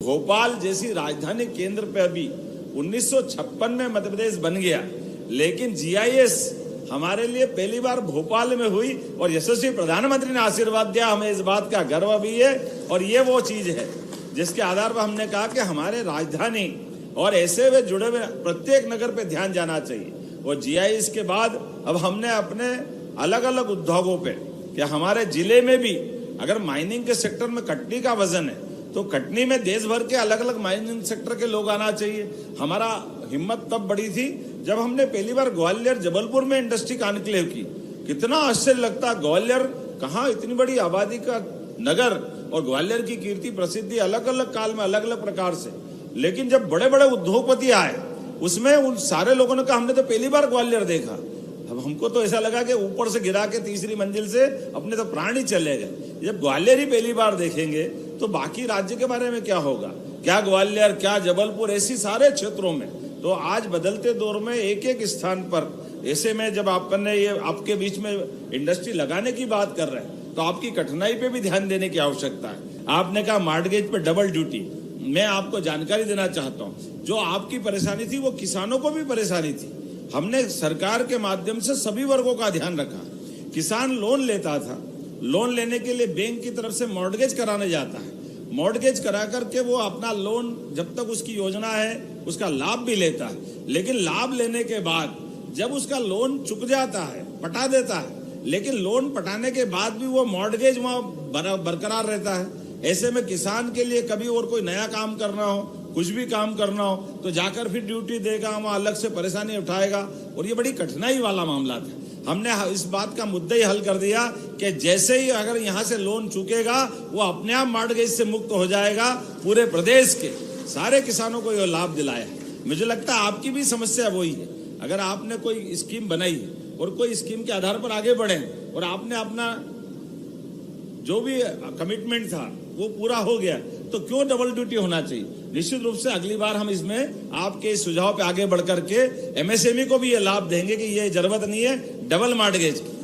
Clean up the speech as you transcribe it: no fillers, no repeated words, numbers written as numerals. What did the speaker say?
भोपाल जैसी राजधानी केंद्र पे अभी 1956 में मध्य प्रदेश बन गया, लेकिन जीआईएस हमारे लिए पहली बार भोपाल में हुई और यशस्वी प्रधानमंत्री ने आशीर्वाद दिया। हमें इस बात का गर्व भी है और ये वो चीज है जिसके आधार पर हमने कहा कि हमारे राजधानी और ऐसे में जुड़े हुए प्रत्येक नगर पे ध्यान जाना चाहिए। और जीआईएस के बाद अब हमने अपने अलग अलग उद्योगों पे कि हमारे जिले में भी अगर माइनिंग के सेक्टर में कटनी का वजन है तो कटनी में देश भर के अलग अलग माइनिंग सेक्टर के लोग आना चाहिए। हमारा हिम्मत तब बड़ी थी जब हमने पहली बार ग्वालियर जबलपुर में इंडस्ट्री कॉन्क्लेव की। कितना आश्चर्य लगता, ग्वालियर कहाँ इतनी बड़ी आबादी का नगर और ग्वालियर की कीर्ति प्रसिद्धि अलग अलग काल में अलग अलग प्रकार से, लेकिन जब बड़े बड़े उद्योगपति आए उसमें उन सारे लोगों ने कहा हमने तो पहली बार ग्वालियर देखा। अब हमको तो ऐसा लगा कि ऊपर से गिरा के तीसरी मंजिल से अपने तो प्राण ही चले गए। जब ग्वालियर ही पहली बार देखेंगे तो बाकी राज्य के बारे में क्या होगा, क्या ग्वालियर, क्या जबलपुर, ऐसी सारे क्षेत्रों में। तो आज बदलते दौर में एक एक स्थान पर ऐसे में जब आपने ये आपके बीच में इंडस्ट्री लगाने की बात कर रहे हैं तो आपकी कठिनाई पे भी ध्यान देने की आवश्यकता है। आपने कहा मॉर्गेज पे डबल ड्यूटी, मैं आपको जानकारी देना चाहता हूँ, जो आपकी परेशानी थी वो किसानों को भी परेशानी थी। हमने सरकार के माध्यम से सभी वर्गों का ध्यान रखा। किसान लोन लेता था, लोन लेने के लिए बैंक की तरफ से मॉर्गेज कराने जाता है, मॉर्गेज करा करके वो अपना लोन जब तक उसकी योजना है उसका लाभ भी लेता है, लेकिन लाभ लेने के बाद जब उसका लोन चुक जाता है, पटा देता है, लेकिन लोन पटाने के बाद भी वो मॉर्गेज वहाँ बरकरार रहता है। ऐसे में किसान के लिए कभी और कोई नया काम करना हो, कुछ भी काम करना हो तो जाकर फिर ड्यूटी देगा, वहाँ अलग से परेशानी उठाएगा और ये बड़ी कठिनाई वाला मामला था। हमने इस बात का मुद्दा ही हल कर दिया कि जैसे ही अगर यहाँ से लोन चुकेगा वो अपने आप मॉर्गेज से मुक्त हो जाएगा। पूरे प्रदेश के सारे किसानों को ये लाभ दिलाया है। मुझे लगता है आपकी भी समस्या वही है। अगर आपने कोई स्कीम बनाई है और कोई स्कीम के आधार पर आगे बढ़े और आपने अपना जो भी कमिटमेंट था वो पूरा हो गया तो क्यों डबल ड्यूटी होना चाहिए। निश्चित रूप से अगली बार हम इसमें आपके इस सुझाव पे आगे बढ़ करके एमएसएमई को भी ये लाभ देंगे कि ये जरूरत नहीं है डबल मॉर्गेज की।